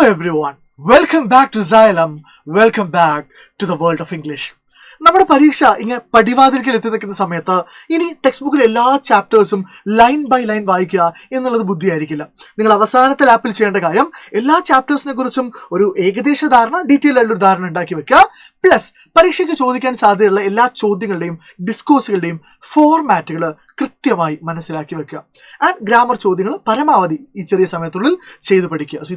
everyone, welcome back to Xylem, welcome back to the world of English. നമ്മുടെ പരീക്ഷ ഇങ്ങനെ പടിവാതിൽക്കൽ എത്തി നിൽക്കുന്ന സമയത്ത് ഇനി ടെക്സ്റ്റ് ബുക്കിലെ എല്ലാ ചാപ്റ്റേഴ്സും ലൈൻ ബൈ ലൈൻ വായിക്കുക എന്നുള്ളത് ബുദ്ധിയായിരിക്കില്ല. നിങ്ങൾ അവസാനത്തെ ലാപ്പിൽ ചെയ്യേണ്ട കാര്യം എല്ലാ ചാപ്റ്റേഴ്സിനെ കുറിച്ചും ഒരു ഏകദേശ ധാരണ, ഡീറ്റെയിൽ ആയിട്ടുള്ള ധാരണ ഉണ്ടാക്കി വെക്കുക. പ്ലസ് പരീക്ഷയ്ക്ക് ചോദിക്കാൻ സാധ്യതയുള്ള എല്ലാ ചോദ്യങ്ങളുടെയും ഡിസ്കോഴ്സുകളുടെയും ഫോർമാറ്റുകൾ കൃത്യമായി മനസ്സിലാക്കി വെക്കുക. ആൻഡ് ഗ്രാമർ ചോദ്യങ്ങൾ പരമാവധി ഈ ചെറിയ സമയത്തുള്ളിൽ ചെയ്ത് പഠിക്കുക. സോ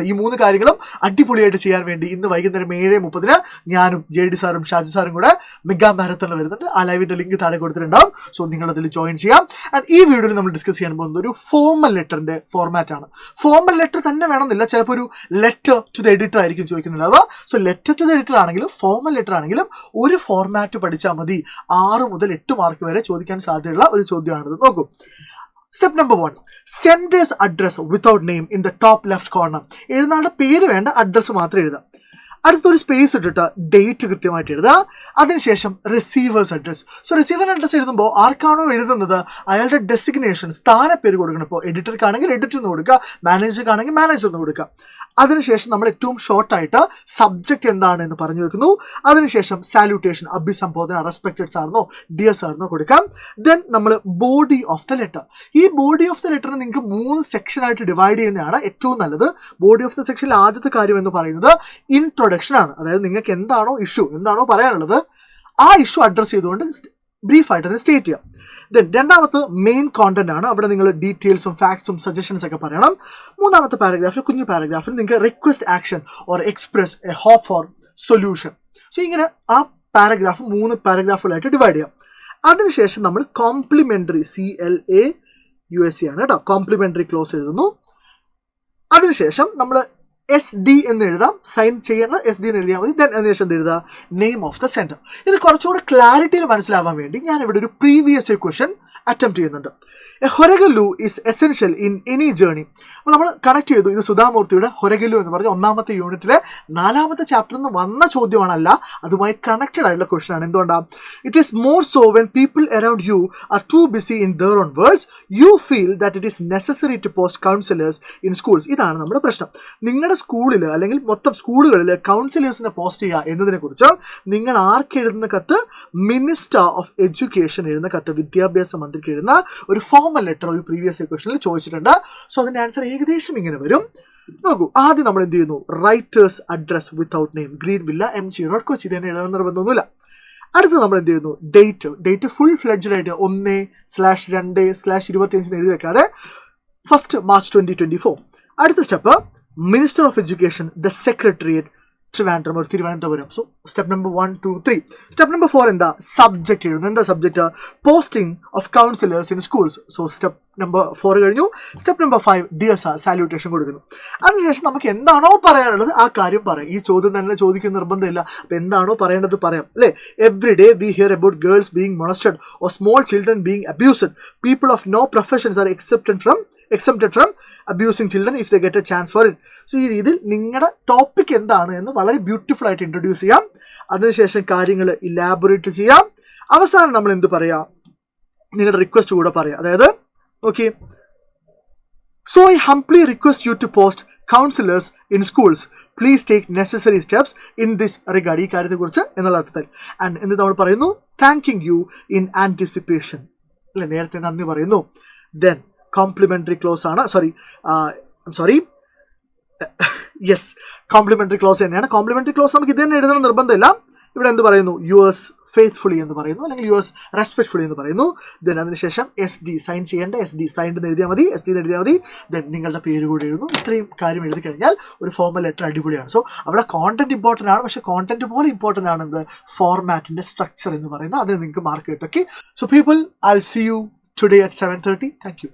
ഈ മൂന്ന് കാര്യങ്ങളും അടിപൊളിയായിട്ട് ചെയ്യാൻ വേണ്ടി ഇന്ന് വൈകുന്നേരം 7:30 ഞാനും JD സാറും ഷാജു സാറും കൂടെ മെഗാ മാരത്തണിൽ വരുന്നുണ്ട്. ആ ലൈവിന്റെ ലിങ്ക് താഴെ കൊടുത്തിട്ടുണ്ടാവും. സോ നിങ്ങൾ അതിൽ ജോയിൻ ചെയ്യാം. ആൻഡ് ഈ വീഡിയോയിൽ നമ്മൾ ഡിസ്കസ് ചെയ്യാൻ പോകുന്നത് ഒരു ഫോർമൽ ലെറ്ററിന്റെ ഫോർമാറ്റ് ആണ്. ഫോർമൽ ലെറ്റർ തന്നെ വേണമെന്നില്ല, ചിലപ്പോൾ ഒരു ലെറ്റർ ടു ദ എഡിറ്റർ ആയിരിക്കും ചോദിക്കുന്നുണ്ടാവുക. So letter to the editor ആണെങ്കിലും ഫോർമൽ ലെറ്റർ ആണെങ്കിലും ഒരു ഫോർമാറ്റ് പഠിച്ചാൽ മതി. 6 മുതൽ 8 മാർക്ക് വരെ ചോദിക്കാൻ സാധ്യതയുള്ള ഒരു ചോദ്യമാണിത്. നോക്കൂ. Step number 1, senders address without name in the top left corner. എഴുതാനുള്ള പേര് വേണ്ട, അഡ്രസ്സ് മാത്രം എഴുതാം. അടുത്തൊരു സ്പേസ് ഇട്ടിട്ട് ഡേറ്റ് കൃത്യമായിട്ട് എഴുതുക. അതിനുശേഷം receivers address. So receiver address എഴുതുമ്പോൾ ആർക്കാണോ എഴുതുന്നത് അയാളുടെ ഡെസിഗ്നേഷൻ, സ്ഥാനപ്പേര് കൊടുക്കണം. ഇപ്പോൾ എഡിറ്റർക്കാണെങ്കിൽ എഡിറ്റർ എന്ന് കൊടുക്കുക, മാനേജർക്കാണെങ്കിൽ മാനേജർ എന്ന് കൊടുക്കുക. അതിനുശേഷം നമ്മൾ ഏറ്റവും ഷോർട്ടായിട്ട് സബ്ജക്റ്റ് എന്താണെന്ന് പറഞ്ഞു വെക്കുന്നു. അതിനുശേഷം സാല്യൂട്ടേഷൻ, അഭിസംബോധന, റെസ്പെക്റ്റഡ് സാറിനോ ഡിയർ സാറിനോ കൊടുക്കാം. ദെൻ നമ്മൾ ബോഡി ഓഫ് ദ ലെറ്റർ. ഈ ബോഡി ഓഫ് ദ ലെറ്ററിനെ നിങ്ങൾക്ക് 3 സെക്ഷനായിട്ട് ഡിവൈഡ് ചെയ്യുന്നതാണ് ഏറ്റവും നല്ലത്. ബോഡി ഓഫ് ദ സെക്ഷനിൽ ആദ്യത്തെ കാര്യം എന്ന് പറയുന്നത് ഇൻട്രൊഡക്ഷൻ ആണ്. അതായത് നിങ്ങൾക്ക് എന്താണോ ഇഷ്യൂ, എന്താണോ പറയാനുള്ളത്, ആ ഇഷ്യൂ അഡ്രസ് ചെയ്തുകൊണ്ട് ബ്രീഫായിട്ട് തന്നെ സ്റ്റേറ്റ് ചെയ്യാം. ദെൻ രണ്ടാമത്തെ മെയിൻ കോണ്ടന്റ് ആണ്. അവിടെ നിങ്ങൾ ഡീറ്റെയിൽസും ഫാക്ട്സും സജഷൻസ് ഒക്കെ പറയണം. മൂന്നാമത്തെ പാരഗ്രാഫിൽ, കുഞ്ഞു പാരഗ്രാഫിൽ നിങ്ങൾക്ക് request action or express a hope for solution. So ഇങ്ങനെ ആ പാരഗ്രാഫ് 3 പാരഗ്രാഫുകളായിട്ട് ഡിവൈഡ് ചെയ്യാം. അതിനുശേഷം നമ്മൾ കോംപ്ലിമെന്ററി, CLAUSE ആണ് കേട്ടോ, കോംപ്ലിമെന്ററി ക്ലോസ് എഴുതുന്നു. അതിനുശേഷം നമ്മൾ SD എന്ന് എഴുതാം. സൈൻ ചെയ്യേണ്ട SD എന്ന് എഴുതിയാൽ മതി. ദെൻ അതിനുശേഷം എഴുതുക നെയിം ഓഫ് ദ സെന്റർ. ഇത് കുറച്ചുകൂടെ ക്ലാരിറ്റിയിൽ മനസ്സിലാവാൻ വേണ്ടി ഞാൻ ഇവിടെ ഒരു പ്രീവിയസ് ക്വസ്റ്റ്യൻ അറ്റംപ്റ്റ് ചെയ്യുന്നുണ്ട്. എ ഹൊരഗല്ലു is essential in any journey. അപ്പോൾ നമ്മൾ കണക്ട് ചെയ്തു. ഇത് സുധാമൂർത്തിയുടെ ഹൊരഗല്ലു എന്ന് പറഞ്ഞ 1ാമത്തെ യൂണിറ്റിലെ 4ാമത്തെ ചാപ്റ്ററിൽ നിന്ന് വന്ന ചോദ്യമാണല്ല, അതുമായി കണക്റ്റഡ് ആയിട്ടുള്ള ക്വസ്റ്റൻ ആണ്. എന്തുകൊണ്ടാണ്? It is more so when people around you are too busy in their own words you feel that it is necessary to post counsellors in schools. ഇതാണ് നമ്മുടെ പ്രശ്നം. നിങ്ങളുടെ സ്കൂളിൽ അല്ലെങ്കിൽ മൊത്തം സ്കൂളുകളിൽ കൗൺസിലേഴ്സിനെ പോസ്റ്റ് ചെയ്യുക എന്നതിനെ കുറിച്ച് നിങ്ങൾ ആർക്ക് എഴുതുന്ന കത്ത്? മിനിസ്റ്റർ ഓഫ് എഡ്യൂക്കേഷൻ എഴുതുന്ന കത്ത്, വിദ്യാഭ്യാസ മന്ത്രിക്ക് എഴുതുന്ന ഒരു ഫോർമൽ ലെറ്റർ ഒരു പ്രീവിയസ് ക്വസ്റ്റനിൽ ചോദിച്ചിട്ടുണ്ട്. സോ അതിന്റെ ആൻസർ ഏകദേശം ഇങ്ങനെ വരും. നോക്കൂ, ആദ്യം നമ്മൾ എന്ത് ചെയ്യുന്നു? Writers address without name, green villa, MG road, Kochi. തന്നെ എഴുതാൻ നിർബന്ധമൊന്നുമില്ല. അടുത്ത് നമ്മൾ എന്ത് ചെയ്യുന്നു? ഡേറ്റ് ഫുൾ ഫ്ലെഡ്ജഡ് ആയിട്ട് 1/2/25 എഴുതി വെക്കാതെ 1 March 2024. അടുത്ത step minister of education, the secretariat, Trivandrum or Thiruvananthapuram. So step number 1, 2, 3. Step number 4 എന്താ? സബ്ജക്റ്റ് എഴുതുന്നു. എന്താ subject? Posting of counsellors in schools. So step number 4 കഴിഞ്ഞു. Step number 5 dear sir, salutation കൊടുക്കുന്നു. അതിനുശേഷം നമുക്ക് എന്താണോ പറയാനുള്ളത് ആ കാര്യം പറയാം. ഈ ചോദ്യം തന്നെ ചോദിക്കുന്ന നിർബന്ധമില്ല. അപ്പം എന്താണോ പറയേണ്ടത് പറയാം, അല്ലേ? Every day we here about girls being molested or small children being abused. People of no professions are exempted from abusing children if they get a chance for it. So ഈ രീതിയിൽ നിങ്ങളുടെ ടോപ്പിക് എന്താണ് എന്ന് വളരെ beautiful ആയിട്ട് introduce ചെയ്യാം. അതിനുശേഷം കാര്യങ്ങൾ ഇലാബറേറ്റ് ചെയ്യാം. അവസാനം നമ്മൾ എന്ത് പറയാം? നിങ്ങളുടെ റിക്വസ്റ്റ് കൂടെ പറയാം. അതായത് okay, so I humbly request you to post counsellors in schools. Please take necessary steps in this regard. ഈ കാര്യത്തെക്കുറിച്ച് എന്നുള്ള അർത്ഥത്തിൽ. ആൻഡ് എന്ത് നമ്മൾ പറയുന്നു? താങ്കിങ് യു ഇൻ ആൻറ്റിസിപ്പേഷൻ, അല്ലെ? നേരത്തെ നന്ദി പറയുന്നു. ദെൻ കോംപ്ലിമെന്ററി ക്ലോസ് ആണ്. യെസ്, കോംപ്ലിമെന്ററി ക്ലോസ് തന്നെയാണ്. കോംപ്ലിമെന്ററി ക്ലോസ് നമുക്ക് ഇത് തന്നെ എഴുതണം നിർബന്ധമില്ല. ഇവിടെ എന്ത് പറയുന്നു? യുവേഴ്സ് ഫെയ്ത്ത്ഫുള്ളി എന്ന് പറയുന്നു, അല്ലെങ്കിൽ യുവേഴ്സ് റെസ്പെക്ട്ഫുള്ളി എന്ന് പറയുന്നു. ദെൻ അതിനുശേഷം SD, സൈൻ ചെയ്യേണ്ട SD സൈൻഡ് എന്ന് എഴുതിയാൽ മതി, SD എന്ന് എഴുതിയാൽ മതി. ദെൻ നിങ്ങളുടെ പേര് കൂടി എഴുതുന്നു. ഇത്രയും കാര്യം എഴുതി കഴിഞ്ഞാൽ ഒരു ഫോർമൽ ലെറ്റർ അടിപൊളിയാണ്. സോ അവിടെ കോണ്ടന്റ് ഇമ്പോർട്ടൻ്റ് ആണ്, പക്ഷേ കോണ്ടന്റ് പോലെ ഇമ്പോർട്ടൻ്റ് ആണ് എന്ത്? ഫോർമാറ്റിന്റെ സ്ട്രക്ചർ എന്ന് പറയുന്നത്. അതിന് നിങ്ങൾക്ക് മാർക്ക് കിട്ടും. Okay, so people, I will see you today at 7:30. Thank you.